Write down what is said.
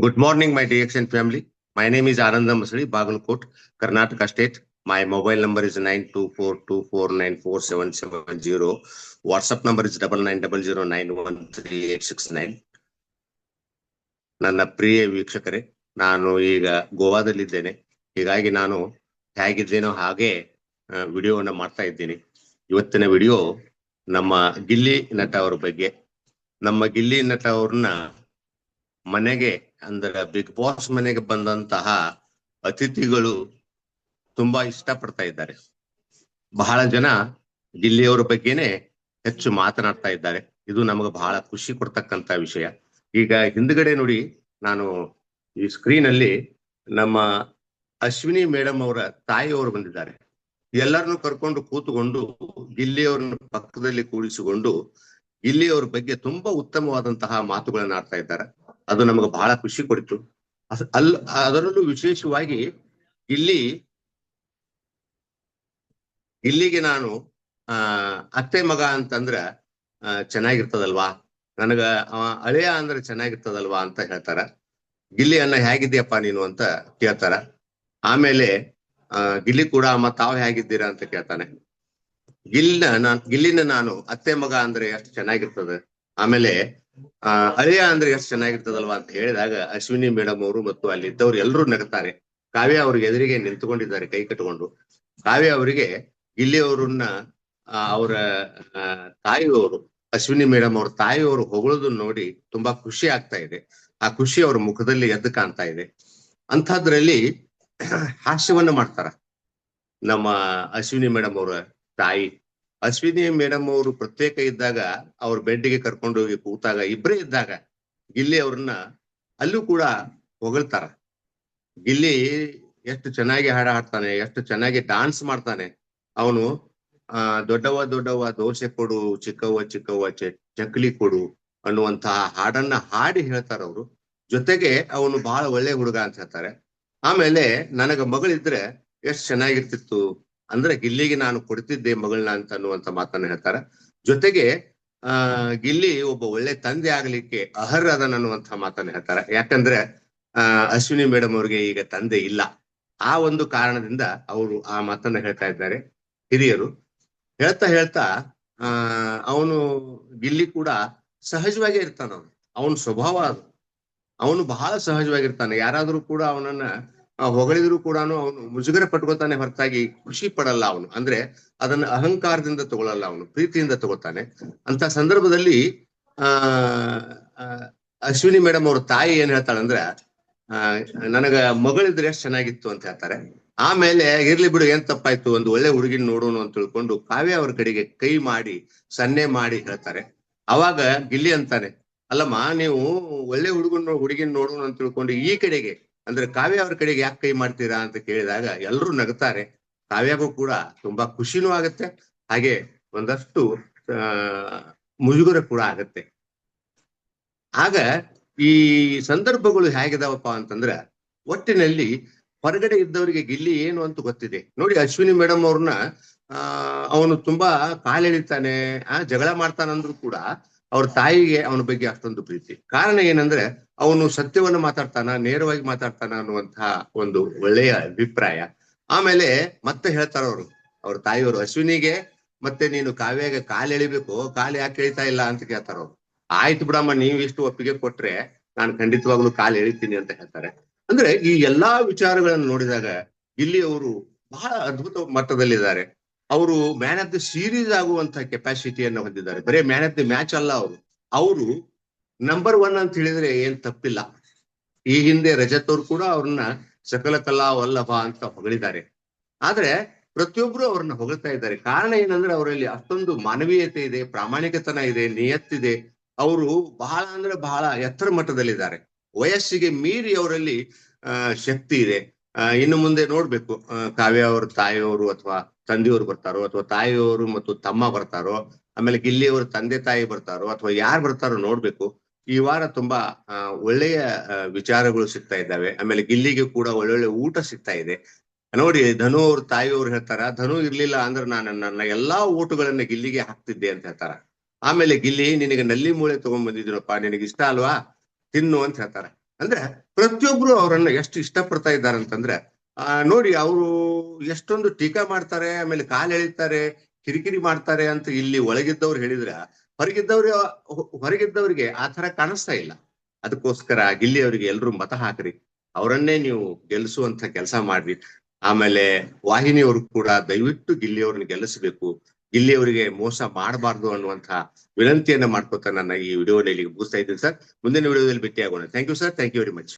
Good morning, my DXN family. My name is Ananda Masri, Bagalkot, Karnataka State. My mobile number is 9242494770. WhatsApp number is 9900913869. ನನ್ನ ಪ್ರಿಯ ವೀಕ್ಷಕರೇ, ನಾನು ಈಗ ಗೋವಾದಲ್ಲಿದ್ದೇನೆ. ಹೀಗಾಗಿ ನಾನು ಹೇಗಿದ್ದೇನೋ ಹಾಗೆ ವಿಡಿಯೋವನ್ನ ಮಾಡ್ತಾ ಇದ್ದೀನಿ. ಇವತ್ತಿನ ವಿಡಿಯೋ ನಮ್ಮ ಗಿಲ್ಲಿ ನಟ ಅವ್ರ ಬಗ್ಗೆ. ನಮ್ಮ ಗಿಲ್ಲಿ ನಟ ಅವ್ರನ್ನ ಮನೆಗೆ ಅಂದ್ರೆ ಬಿಗ್ ಬಾಸ್ ಮನೆಗೆ ಬಂದಂತಹ ಅತಿಥಿಗಳು ತುಂಬಾ ಇಷ್ಟಪಡ್ತಾ ಇದ್ದಾರೆ. ಬಹಳ ಜನ ಗಿಲ್ಲಿಯವರ ಬಗ್ಗೆನೆ ಹೆಚ್ಚು ಮಾತನಾಡ್ತಾ ಇದ್ದಾರೆ. ಇದು ನಮಗೆ ಬಹಳ ಖುಷಿ ಕೊಡ್ತಕ್ಕಂತ ವಿಷಯ. ಈಗ ಹಿಂದ್ಗಡೆ ನೋಡಿ, ನಾನು ಈ ಸ್ಕ್ರೀನ್ ಅಲ್ಲಿ ನಮ್ಮ ಅಶ್ವಿನಿ ಮೇಡಮ್ ಅವರ ತಾಯಿಯವರು ಬಂದಿದ್ದಾರೆ. ಎಲ್ಲರನ್ನು ಕರ್ಕೊಂಡು ಕೂತುಕೊಂಡು ಗಿಲ್ಲಿಯವ್ರನ್ನ ಪಕ್ಕದಲ್ಲಿ ಕೂಡಿಸಿಕೊಂಡು ಗಿಲ್ಲಿಯವ್ರ ಬಗ್ಗೆ ತುಂಬಾ ಉತ್ತಮವಾದಂತಹ ಮಾತುಗಳನ್ನ ಆಡ್ತಾ ಇದ್ದಾರೆ. ಅದು ನಮಗೆ ಬಹಳ ಖುಷಿ ಕೊಡ್ತು. ಅದರಲ್ಲೂ ವಿಶೇಷವಾಗಿ ಇಲ್ಲಿಗೆ ನಾನು ಅತ್ತೆ ಮಗ ಅಂತಂದ್ರ ಚೆನ್ನಾಗಿರ್ತದಲ್ವಾ, ನನಗ ಅಳಿಯ ಅಂದ್ರೆ ಚೆನ್ನಾಗಿರ್ತದಲ್ವಾ ಅಂತ ಹೇಳ್ತಾರ. ಗಿಲ್ಲಿ ಅನ್ನ ಹೇಗಿದ್ಯಪ್ಪ ನೀನು ಅಂತ ಕೇಳ್ತಾರ. ಆಮೇಲೆ ಗಿಲ್ಲಿ ಕೂಡ ಅಮ್ಮ ತಾವ್ ಹೇಗಿದ್ದೀರಾ ಅಂತ ಕೇಳ್ತಾನೆ. ಗಿಲ್ಲಿನ ನಾನು ಅತ್ತೆ ಮಗ ಅಂದ್ರೆ ಎಷ್ಟು ಚೆನ್ನಾಗಿರ್ತದೆ, ಆಮೇಲೆ ಅಳಿಯ ಅಂದ್ರೆ ಎಷ್ಟು ಚೆನ್ನಾಗಿರ್ತದಲ್ವಾ ಅಂತ ಹೇಳಿದಾಗ ಅಶ್ವಿನಿ ಮೇಡಮ್ ಅವರು ಮತ್ತು ಅಲ್ಲಿ ಇದ್ದವ್ರು ಎಲ್ಲರೂ ನಗ್ತಾರೆ. ಕಾವ್ಯ ಅವ್ರಿಗೆ ಎದುರಿಗೆ ನಿಂತ್ಕೊಂಡಿದ್ದಾರೆ ಕೈ ಕಟ್ಕೊಂಡು. ಕಾವ್ಯ ಅವರಿಗೆ ಗಿಲ್ಲಿ ಅವ್ರನ್ನ ಅವರ ತಾಯಿಯವರು, ಅಶ್ವಿನಿ ಮೇಡಮ್ ಅವ್ರ ತಾಯಿಯವರು ಹೊಗಳೋದು ನೋಡಿ ತುಂಬಾ ಖುಷಿ ಆಗ್ತಾ ಇದೆ. ಆ ಖುಷಿ ಅವ್ರ ಮುಖದಲ್ಲಿ ಎದ್ದು ಕಾಣ್ತಾ ಇದೆ. ಅಂಥದ್ರಲ್ಲಿ ಹಾಸ್ಯವನ್ನ ಮಾಡ್ತಾರ ನಮ್ಮ ಅಶ್ವಿನಿ ಮೇಡಮ್ ಅವರ ತಾಯಿ. ಅಶ್ವಿನಿ ಮೇಡಮ್ ಅವರು ಪ್ರತ್ಯೇಕ ಇದ್ದಾಗ ಅವ್ರ ಬೆಡ್ಗೆ ಕರ್ಕೊಂಡು ಹೋಗಿ ಕೂತಾಗ ಇಬ್ಬರೇ ಇದ್ದಾಗ ಗಿಲ್ಲಿ ಅವ್ರನ್ನ ಅಲ್ಲೂ ಕೂಡ ಹೊಗಳ್ತಾರ. ಗಿಲ್ಲಿ ಎಷ್ಟು ಚೆನ್ನಾಗಿ ಹಾಡ ಹಾಡ್ತಾನೆ, ಎಷ್ಟು ಚೆನ್ನಾಗಿ ಡಾನ್ಸ್ ಮಾಡ್ತಾನೆ. ಅವನು ದೊಡ್ಡವ ದೋಸೆ ಕೊಡು, ಚಿಕ್ಕವ್ವ ಚಕ್ಲಿ ಕೊಡು ಅನ್ನುವಂತಹ ಹಾಡನ್ನ ಹಾಡಿ ಹೇಳ್ತಾರ ಅವರು. ಜೊತೆಗೆ ಅವನು ಬಹಳ ಒಳ್ಳೆ ಹುಡುಗ ಅಂತ ಹೇಳ್ತಾರೆ. ಆಮೇಲೆ ನನಗ ಮಗಳಿದ್ರೆ ಎಷ್ಟು ಚೆನ್ನಾಗಿರ್ತಿತ್ತು ಅಂದ್ರೆ ಗಿಲ್ಲಿಗೆ ನಾನು ಕೊಡ್ತಿದ್ದೆ ಮಗಳನ್ನ ಅಂತ ಅನ್ನುವಂತ ಮಾತನ್ನ ಹೇಳ್ತಾರ. ಜೊತೆಗೆ ಗಿಲ್ಲಿ ಒಬ್ಬ ಒಳ್ಳೆ ತಂದೆ ಆಗ್ಲಿಕ್ಕೆ ಅರ್ಹರದನ್ ಅನ್ನುವಂತ ಮಾತನ್ನ ಹೇಳ್ತಾರ. ಯಾಕಂದ್ರೆ ಅಶ್ವಿನಿ ಮೇಡಮ್ ಅವ್ರಿಗೆ ಈಗ ತಂದೆ ಇಲ್ಲ. ಆ ಒಂದು ಕಾರಣದಿಂದ ಅವರು ಆ ಮಾತನ್ನ ಹೇಳ್ತಾ ಇದ್ದಾರೆ ಹಿರಿಯರು. ಹೇಳ್ತಾ ಅವನು ಗಿಲ್ಲಿ ಕೂಡ ಸಹಜವಾಗೇ ಇರ್ತಾನ. ಅವನ ಸ್ವಭಾವ ಅದು. ಅವನು ಬಹಳ ಸಹಜವಾಗಿರ್ತಾನೆ. ಯಾರಾದ್ರೂ ಕೂಡ ಅವನನ್ನ ಹೊಗಳಿದ್ರು ಕೂಡ ಅವನು ಮುಜುಗರ ಪಟ್ಕೋತಾನೆ ಹೊರತಾಗಿ ಖುಷಿ ಪಡಲ್ಲ. ಅವನು ಅಂದ್ರೆ ಅದನ್ನ ಅಹಂಕಾರದಿಂದ ತಗೊಳಲ್ಲ, ಅವನು ಪ್ರೀತಿಯಿಂದ ತಗೋತಾನೆ. ಅಂತ ಸಂದರ್ಭದಲ್ಲಿ ಅಶ್ವಿನಿ ಮೇಡಮ್ ಅವ್ರ ತಾಯಿ ಏನ್ ಹೇಳ್ತಾಳಂದ್ರ, ನನಗ ಮಗಳಿದ್ರೆ ಎಷ್ಟು ಚೆನ್ನಾಗಿತ್ತು ಅಂತ ಹೇಳ್ತಾರೆ. ಆಮೇಲೆ ಇರ್ಲಿ ಬಿಡು, ಏನ್ ತಪ್ಪಾಯ್ತು, ಒಂದು ಒಳ್ಳೆ ಹುಡುಗಿನ ನೋಡೋಣ ಅಂತ ತಿಳ್ಕೊಂಡು ಕಾವ್ಯ ಅವ್ರ ಕಡೆಗೆ ಕೈ ಮಾಡಿ ಸನ್ನೆ ಮಾಡಿ ಹೇಳ್ತಾರೆ. ಅವಾಗ ಗಿಲ್ಲಿ ಅಂತಾನೆ, ಅಲ್ಲಮ್ಮ ನೀವು ಒಳ್ಳೆ ಹುಡುಗಿನ ನೋಡೋಣ ಅಂತ ತಿಳ್ಕೊಂಡು ಈ ಕಡೆಗೆ ಅಂದ್ರೆ ಕಾವ್ಯ ಅವ್ರ ಕಡೆಗೆ ಯಾಕೆ ಕೈ ಮಾಡ್ತೀರಾ ಅಂತ ಕೇಳಿದಾಗ ಎಲ್ಲರೂ ನಗ್ತಾರೆ. ಕಾವ್ಯಗೂ ಕೂಡ ತುಂಬಾ ಖುಷಿನೂ ಆಗತ್ತೆ, ಹಾಗೆ ಒಂದಷ್ಟು ಮುಜುಗರ ಕೂಡ ಆಗತ್ತೆ. ಆಗ ಈ ಸಂದರ್ಭಗಳು ಹೇಗಿದಾವಪ್ಪ ಅಂತಂದ್ರ, ಒಟ್ಟಿನಲ್ಲಿ ಹೊರಗಡೆ ಇದ್ದವರಿಗೆ ಗಿಲ್ಲಿ ಏನು ಅಂತ ಗೊತ್ತಿದೆ. ನೋಡಿ, ಅಶ್ವಿನಿ ಮೇಡಮ್ ಅವ್ರನ್ನ ಅವನು ತುಂಬಾ ಕಾಲೆಳಿತಾನೆ, ಜಗಳ ಮಾಡ್ತಾನಂದ್ರು ಕೂಡ ಅವ್ರ ತಾಯಿಗೆ ಅವನ ಬಗ್ಗೆ ಅಷ್ಟೊಂದು ಪ್ರೀತಿ. ಕಾರಣ ಏನಂದ್ರೆ ಅವನು ಸತ್ಯವನ್ನ ಮಾತಾಡ್ತಾನ, ನೇರವಾಗಿ ಮಾತಾಡ್ತಾನ ಅನ್ನುವಂತಹ ಒಂದು ಒಳ್ಳೆಯ ಅಭಿಪ್ರಾಯ. ಆಮೇಲೆ ಮತ್ತೆ ಹೇಳ್ತಾರ ಅವ್ರ ತಾಯಿಯವರು ಅಶ್ವಿನಿಗೆ, ಮತ್ತೆ ನೀನು ಕಾವ್ಯಾಗ ಕಾಲು ಎಳಿಬೇಕು, ಕಾಲು ಯಾಕೆ ಎಳಿತಾ ಇಲ್ಲ ಅಂತ ಕೇಳ್ತಾರ ಅವ್ರು. ಆಯ್ತು ಬಿಡಮ್ಮ, ನೀವ್ ಇಷ್ಟು ಒಪ್ಪಿಗೆ ಕೊಟ್ರೆ ನಾನು ಖಂಡಿತವಾಗ್ಲೂ ಕಾಲು ಎಳಿತೀನಿ ಅಂತ ಹೇಳ್ತಾರೆ. ಅಂದ್ರೆ ಈ ಎಲ್ಲಾ ವಿಚಾರಗಳನ್ನು ನೋಡಿದಾಗ ಇಲ್ಲಿ ಅವರು ಬಹಳ ಅದ್ಭುತ ಮಟ್ಟದಲ್ಲಿದ್ದಾರೆ. ಅವರು ಮ್ಯಾನ್ ಆಫ್ ದಿ ಸೀರೀಸ್ ಆಗುವಂತಹ ಕೆಪಾಸಿಟಿಯನ್ನು ಹೊಂದಿದ್ದಾರೆ. ಬರೇ ಮ್ಯಾನ್ ಆಫ್ ದಿ ಮ್ಯಾಚ್ ಅಲ್ಲ, ಅವರು ನಂಬರ್ 1 ಅಂತ ಹೇಳಿದ್ರೆ ಏನ್ ತಪ್ಪಿಲ್ಲ. ಈ ಹಿಂದೆ ರಜತ್ ಅವ್ರು ಕೂಡ ಅವ್ರನ್ನ ಸಕಲ ಕಲಾ ವಲ್ಲಭ ಅಂತ ಹೊಗಳಿದ್ದಾರೆ. ಆದ್ರೆ ಪ್ರತಿಯೊಬ್ರು ಅವ್ರನ್ನ ಹೊಗಳ್ತಾ ಇದ್ದಾರೆ. ಕಾರಣ ಏನಂದ್ರೆ ಅವರಲ್ಲಿ ಅಷ್ಟೊಂದು ಮಾನವೀಯತೆ ಇದೆ, ಪ್ರಾಮಾಣಿಕತನ ಇದೆ, ನಿಯತ್ತಿದೆ. ಅವರು ಬಹಳ ಅಂದ್ರೆ ಬಹಳ ಎತ್ತರ ಮಟ್ಟದಲ್ಲಿದ್ದಾರೆ. ವಯಸ್ಸಿಗೆ ಮೀರಿ ಅವರಲ್ಲಿ ಶಕ್ತಿ ಇದೆ. ಇನ್ನು ಮುಂದೆ ನೋಡ್ಬೇಕು, ಕಾವ್ಯ ಅವ್ರ ತಾಯಿಯವರು ಅಥವಾ ತಂದೆಯವರು ಬರ್ತಾರೋ, ಅಥವಾ ತಾಯಿಯವರು ಮತ್ತು ತಮ್ಮ ಬರ್ತಾರೋ, ಆಮೇಲೆ ಗಿಲ್ಲಿಯವ್ರ ತಂದೆ ತಾಯಿ ಬರ್ತಾರೋ, ಅಥವಾ ಯಾರು ಬರ್ತಾರೋ ನೋಡ್ಬೇಕು. ಈ ವಾರ ತುಂಬಾ ಒಳ್ಳೆಯ ವಿಚಾರಗಳು ಸಿಗ್ತಾ ಇದ್ದಾವೆ. ಆಮೇಲೆ ಗಿಲ್ಲಿಗೆ ಕೂಡ ಒಳ್ಳೊಳ್ಳೆ ಊಟ ಸಿಗ್ತಾ ಇದೆ. ನೋಡಿ, ಧನು ಅವ್ರ ತಾಯಿಯವ್ರು ಹೇಳ್ತಾರ, ಧನು ಇರ್ಲಿಲ್ಲ ಅಂದ್ರೆ ನಾನು ನನ್ನ ಎಲ್ಲಾ ಊಟಗಳನ್ನ ಗಿಲ್ಲಿಗೆ ಹಾಕ್ತಿದ್ದೆ ಅಂತ ಹೇಳ್ತಾರ. ಆಮೇಲೆ ಗಿಲ್ಲಿ, ನಿನಗೆ ನಲ್ಲಿ ಮೂಳೆ ತಗೊಂಡ್ ಬಂದಿದ್ದೀನಪ್ಪ, ನಿನಗೆ ಇಷ್ಟ ಅಲ್ವಾ, ತಿನ್ನು ಅಂತ ಹೇಳ್ತಾರ. ಅಂದ್ರೆ ಪ್ರತಿಯೊಬ್ರು ಅವರನ್ನ ಎಷ್ಟು ಇಷ್ಟಪಡ್ತಾ ಇದ್ದಾರೆ ಅಂತಂದ್ರೆ ನೋಡಿ ಅವರು ಎಷ್ಟೊಂದು ಟೀಕಾ ಮಾಡ್ತಾರೆ, ಆಮೇಲೆ ಕಾಲ್ ಎಳಿತಾರೆ, ಕಿರಿಕಿರಿ ಮಾಡ್ತಾರೆ ಅಂತ ಇಲ್ಲಿ ಒಳಗಿದ್ದವ್ರು ಹೇಳಿದ್ರ ಹೊರಗಿದ್ದವ್ರಿಗೆ ಆ ತರ ಕಾಣಿಸ್ತಾ ಇಲ್ಲ. ಅದಕ್ಕೋಸ್ಕರ ಗಿಲ್ಲಿ ಅವರಿಗೆ ಎಲ್ರು ಮತ ಹಾಕ್ರಿ, ಅವರನ್ನೇ ನೀವು ಗೆಲ್ಲಿಸುವಂತ ಕೆಲಸ ಮಾಡ್ರಿ. ಆಮೇಲೆ ವಾಹಿನಿಯವರು ಕೂಡ ದಯವಿಟ್ಟು ಗಿಲ್ಲಿ ಅವ್ರನ್ನ ಗೆಲ್ಲಿಸಬೇಕು, ಗಿಲ್ಲಿ ಅವರಿಗೆ ಮೋಸ ಮಾಡಬಾರ್ದು ಅನ್ನುವಂತ ವಿನಂತಿಯನ್ನ ಮಾಡ್ಕೊತಾ ನನ್ನ ಈ ವಿಡಿಯೋದಲ್ಲಿ ಮುಗಿಸ್ತಾ ಇದ್ದೀನಿ ಸರ್. ಮುಂದಿನ ವಿಡಿಯೋದಲ್ಲಿ ಭೇಟಿ ಆಗೋಣ. Thank you sir, thank you very much.